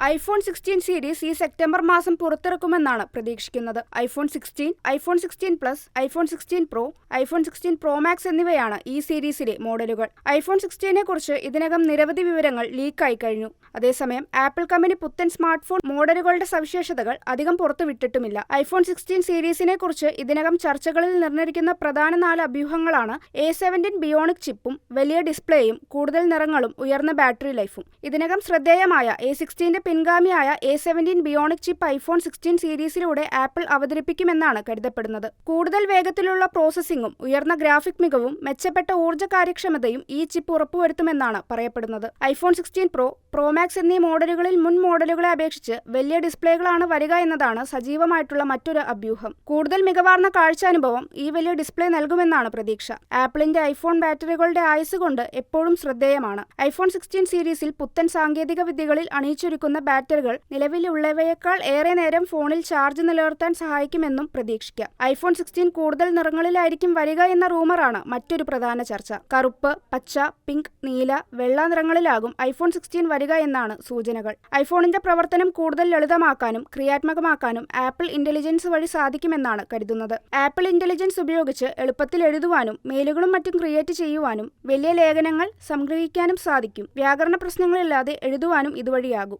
IPhone 16 series ഈ September മാസം പുറത്തിറക്കുമെന്നാണ് പ്രതീക്ഷിക്കുന്നത്. IPhone 16, iPhone 16 plus, iPhone 16 pro, iPhone 16 pro max എന്നിവയാണ് ഈ സീരീസിലെ മോഡലുകൾ. ഐഫോൺ 16നെ കുറിച്ച് ഇതിനകം നിരവധി വിവരങ്ങൾ ലീക്കായി കഴിഞ്ഞു. അതേസമയം ആപ്പിൾ കമ്പനി പുത്തൻ സ്മാർട്ട് ഫോൺ മോഡലുകളുടെ സവിശേഷതകൾ അധികം പുറത്തുവിട്ടിട്ടുമില്ല. ഐഫോൺ 16 സീരീസിനെ കുറിച്ച് ഇതിനകം ചർച്ചകളിൽ നിർന്നിരിക്കുന്ന പ്രധാന 4 അഭ്യൂഹങ്ങളാണ് A17 ബിയോണിക് ചിപ്പും വലിയ ഡിസ്പ്ലേയും കൂടുതൽ നിറങ്ങളും ഉയർന്ന ബാറ്ററി ലൈഫും. ഇതിനകം ശ്രദ്ധേയമായ A16 പിൻഗാമിയായ A17 ബിയോണിക് ചിപ്പ് ഐഫോൺ 16 സീരീസിലൂടെ ആപ്പിൾ അവതരിപ്പിക്കുമെന്നാണ് കരുതപ്പെടുന്നത്. കൂടുതൽ വേഗത്തിലുള്ള പ്രോസസ്സിംഗും ഉയർന്ന ഗ്രാഫിക് മികവും മെച്ചപ്പെട്ട ഊർജ്ജ കാര്യക്ഷമതയും ഈ ചിപ്പ് ഉറപ്പുവരുത്തുമെന്നാണ് പറയപ്പെടുന്നത്. ഐഫോൺ 16 പ്രോ, പ്രോ മാക്സ് എന്നീ മോഡലുകളിൽ മുൻ മോഡലുകളെ അപേക്ഷിച്ച് വലിയ ഡിസ്പ്ലേകളാണ് വരിക എന്നതാണ് സജീവമായിട്ടുള്ള മറ്റൊരു അഭ്യൂഹം. കൂടുതൽ മികവാർന്ന കാഴ്ചാനുഭവം ഈ വലിയ ഡിസ്പ്ലേ നൽകുമെന്നാണ് പ്രതീക്ഷ. ആപ്പിളിന്റെ ഐഫോൺ ബാറ്ററികളുടെ ആയുസ് കൊണ്ട് എപ്പോഴും ശ്രദ്ധേയമാണ്. ഐഫോൺ 16 സീരീസിൽ പുത്തൻ സാങ്കേതിക വിദ്യകളിൽ അണിയിച്ചൊരുക്കുന്ന ബാറ്ററികൾ നിലവിലുള്ളവയേക്കാൾ ഏറെ നേരം ഫോണിൽ ചാർജ് നിലനിർത്താൻ സഹായിക്കുമെന്നും പ്രതീക്ഷിക്കാം. ഐഫോൺ 16 കൂടുതൽ നിറങ്ങളിലായിരിക്കും വരിക എന്ന റൂമറാണ് മറ്റൊരു പ്രധാന ചർച്ച. കറുപ്പ്, പച്ച, പിങ്ക്, നീല, വെള്ള നിറങ്ങളിലാകും ഐഫോൺ 16 വരിക എന്നാണ് സൂചനകൾ. ഐഫോണിന്റെ പ്രവർത്തനം കൂടുതൽ ലളിതമാക്കാനും ക്രിയാത്മകമാക്കാനും ആപ്പിൾ ഇന്റലിജൻസ് വഴി സാധിക്കുമെന്നാണ് കരുതുന്നത്. ആപ്പിൾ ഇന്റലിജൻസ് ഉപയോഗിച്ച് എളുപ്പത്തിൽ എഴുതുവാനും മെയിലുകളും മറ്റും ക്രിയേറ്റ് ചെയ്യുവാനും വലിയ ലേഖനങ്ങൾ സംഗ്രഹിക്കാനും സാധിക്കും. വ്യാകരണ പ്രശ്നങ്ങളില്ലാതെ എഴുതുവാനും ഇതുവഴിയാകും.